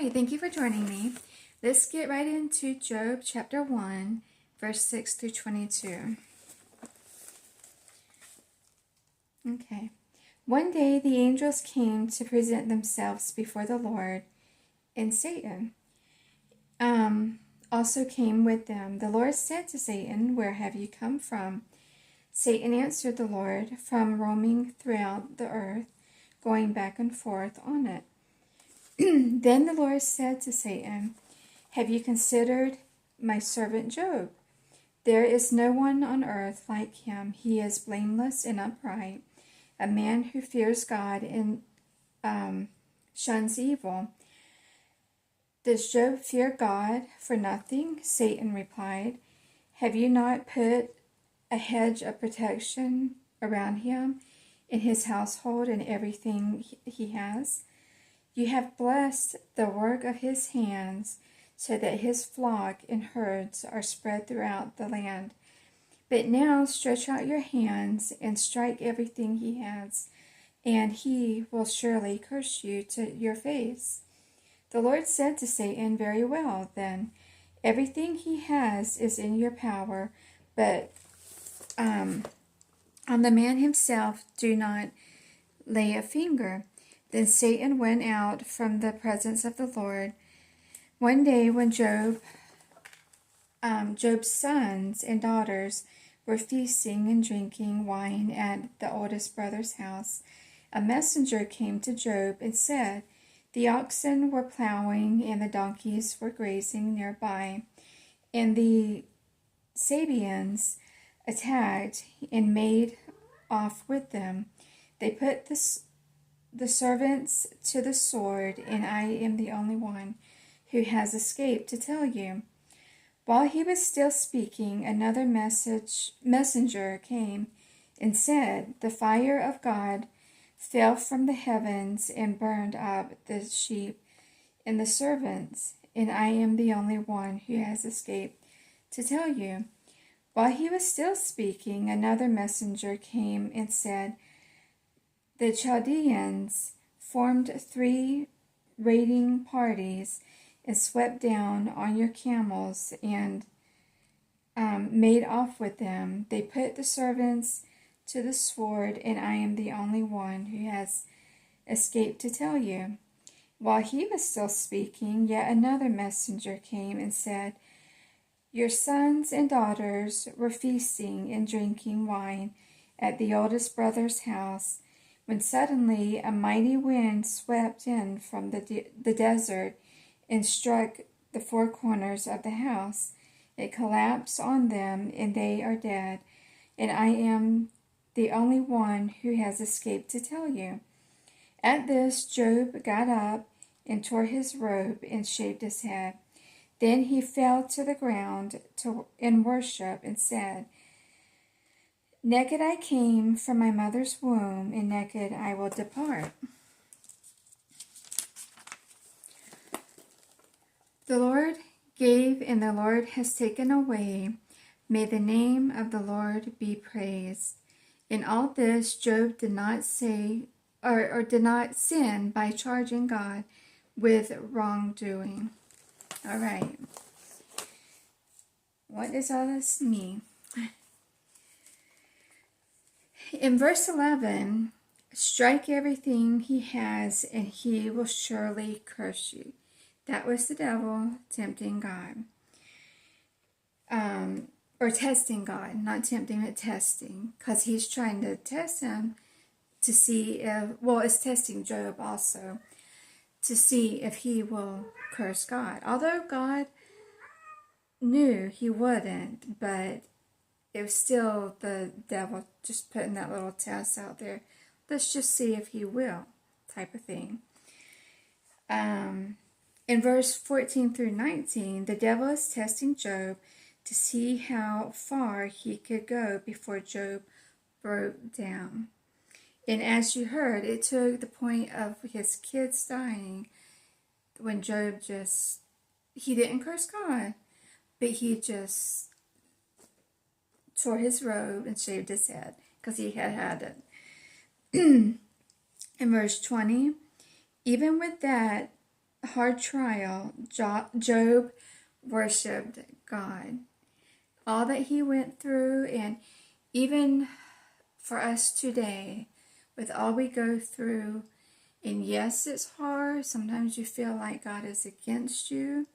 Hi, thank you for joining me. Let's get right into Job chapter 1, verse 6 through 22. Okay. One day the angels came to present themselves before the Lord, and Satan also came with them. The Lord said to Satan, "Where have you come from?" Satan answered the Lord, "From roaming throughout the earth, going back and forth on it." Then the Lord said to Satan, "Have you considered my servant Job? There is no one on earth like him. He is blameless and upright, a man who fears God and shuns evil. Does Job fear God for nothing?" Satan replied, "Have you not put a hedge of protection around him, in his household, and everything he has? You have blessed the work of his hands, so that his flock and herds are spread throughout the land. But now stretch out your hands and strike everything he has, and he will surely curse you to your face." The Lord said to Satan, "Very well, then. Everything he has is in your power, but on the man himself do not lay a finger." Then Satan went out from the presence of the Lord. One day when Job's sons and daughters were feasting and drinking wine at the oldest brother's house, a messenger came to Job and said, "The oxen were plowing and the donkeys were grazing nearby, and the Sabeans attacked and made off with them. They put the servants to the sword, and I am the only one who has escaped to tell you." While he was still speaking, another messenger came and said, "The fire of God fell from the heavens and burned up the sheep and the servants, and I am the only one who has escaped to tell you." While he was still speaking, another messenger came and said, "The Chaldeans formed 3 raiding parties and swept down on your camels and made off with them. They put the servants to the sword, and I am the only one who has escaped to tell you." While he was still speaking, yet another messenger came and said, "Your sons and daughters were feasting and drinking wine at the oldest brother's house, when suddenly a mighty wind swept in from the desert and struck the 4 corners of the house. It collapsed on them, and they are dead, and I am the only one who has escaped to tell you." At this, Job got up and tore his robe and shaved his head. Then he fell to the ground in worship and said, "Naked I came from my mother's womb, and naked I will depart." The Lord gave, and the Lord has taken away. May the name of the Lord be praised. In all this, Job did not say or did not sin by charging God with wrongdoing. All right. What does all this mean? In verse 11, strike everything he has, and he will surely curse you. That was the devil tempting God. Or testing God, not tempting, but testing. Because he's trying to test him to see if, well, it's testing Job also, to see if he will curse God. Although God knew he wouldn't, but it was still the devil just putting that little test out there. Let's just see if he will, type of thing. In verse 14 through 19, the devil is testing Job to see how far he could go before Job broke down. And as you heard, it took the point of his kids dying when Job he didn't curse God, but he just tore his robe and shaved his head because he had it. In verse 20, even with that, hard trial, Job worshiped God. All that he went through, and even for us today, with all we go through, and yes, it's hard. Sometimes you feel like God is against you.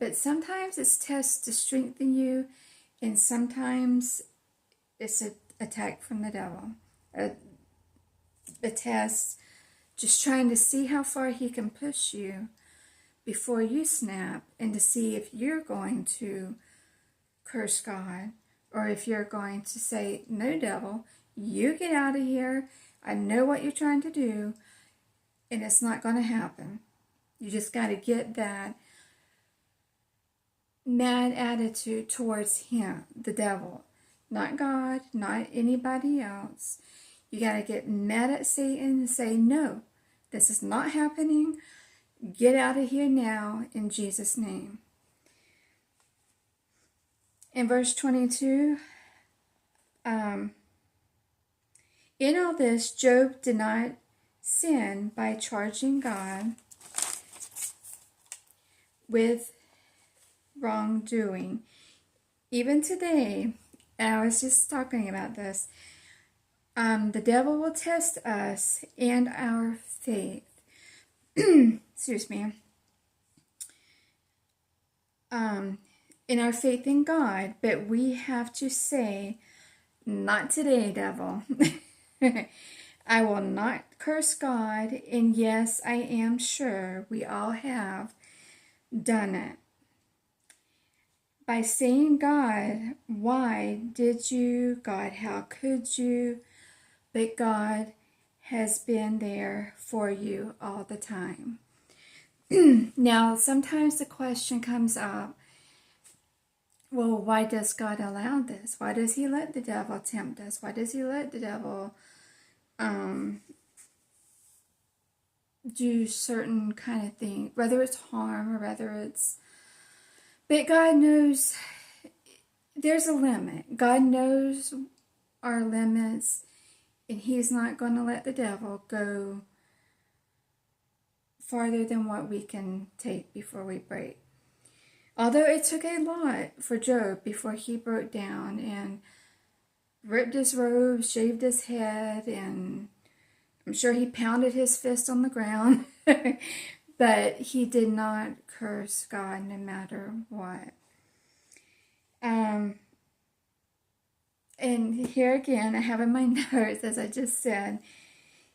But sometimes it's tests to strengthen you, and sometimes it's an attack from the devil. A test just trying to see how far he can push you before you snap, and to see if you're going to curse God, or if you're going to say, no, devil, you get out of here. I know what you're trying to do, and it's not going to happen. You just got to get that mad attitude towards him, the devil, not God, not anybody else. You got to get mad at Satan and say, no, this is not happening. Get out of here now in Jesus' name. In verse 22, in all this, Job did not sin by charging God with wrongdoing. Even today, and I was just talking about this, the devil will test us and our faith. Excuse me. In our faith in God, but we have to say, not today, devil. I will not curse God, and yes, I am sure we all have done it. By saying, God, why did you? God, how could you? But God has been there for you all the time. Now, sometimes the question comes up, well, why does God allow this? Why does he let the devil tempt us? Why does he let the devil do certain kind of thing, whether it's harm or whether it's... But God knows there's a limit. God knows our limits, and he's not going to let the devil go farther than what we can take before we break. Although it took a lot for Job before he broke down and ripped his robe, shaved his head, and I'm sure he pounded his fist on the ground. But he did not curse God no matter what. And here again, I have in my notes, as I just said,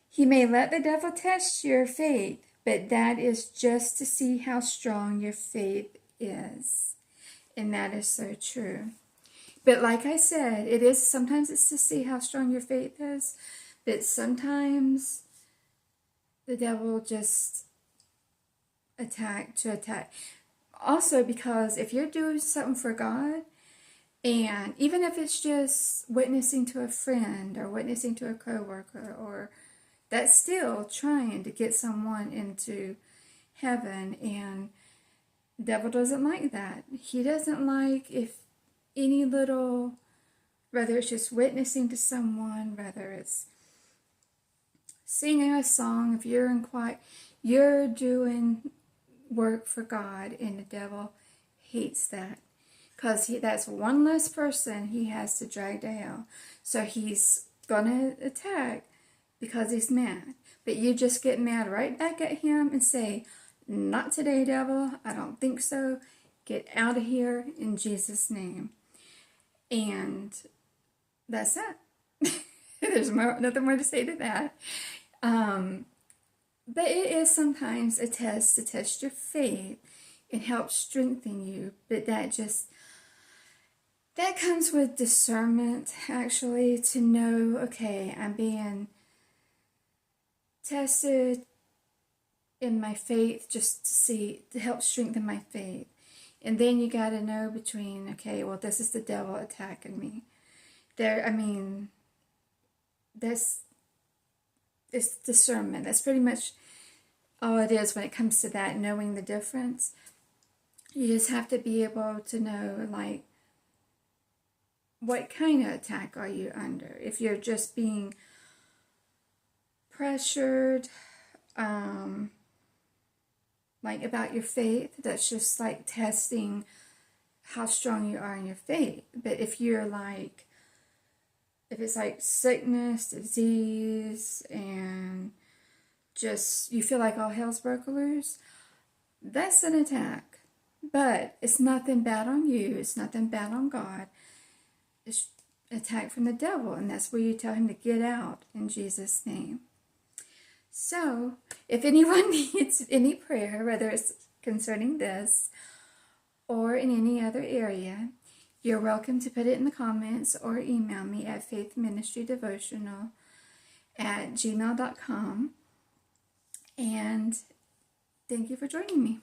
he may let the devil test your faith, but that is just to see how strong your faith is. And that is so true. But like I said, sometimes it's to see how strong your faith is, but sometimes the devil just attack. Also, because if you're doing something for God, and even if it's just witnessing to a friend or witnessing to a coworker, or that's still trying to get someone into heaven, and the devil doesn't like that. He doesn't like if any little, whether it's just witnessing to someone, whether it's singing a song, if you're in quiet, you're doing work for God, and the devil hates that, because that's one less person he has to drag to hell. So he's gonna attack because he's mad, but you just get mad right back at him and say, not today, devil, I don't think so, get out of here in Jesus' name. And that's it. There's nothing more to say to that. But it is sometimes a test to test your faith and help strengthen you. But that comes with discernment, actually, to know, okay, I'm being tested in my faith just to help strengthen my faith. And then you got to know between, okay, well, this is the devil attacking me. It's discernment. That's pretty much all it is when it comes to that, knowing the difference. You just have to be able to know, like, what kind of attack are you under? If you're just being pressured, like about your faith, that's just like testing how strong you are in your faith. But if it's like sickness, disease, and just you feel like all hell's broke loose, that's an attack. But it's nothing bad on you. It's nothing bad on God. It's an attack from the devil, and that's where you tell him to get out in Jesus' name. So, if anyone needs any prayer, whether it's concerning this or in any other area, you're welcome to put it in the comments or email me at faithministrydevotional@gmail.com. And thank you for joining me.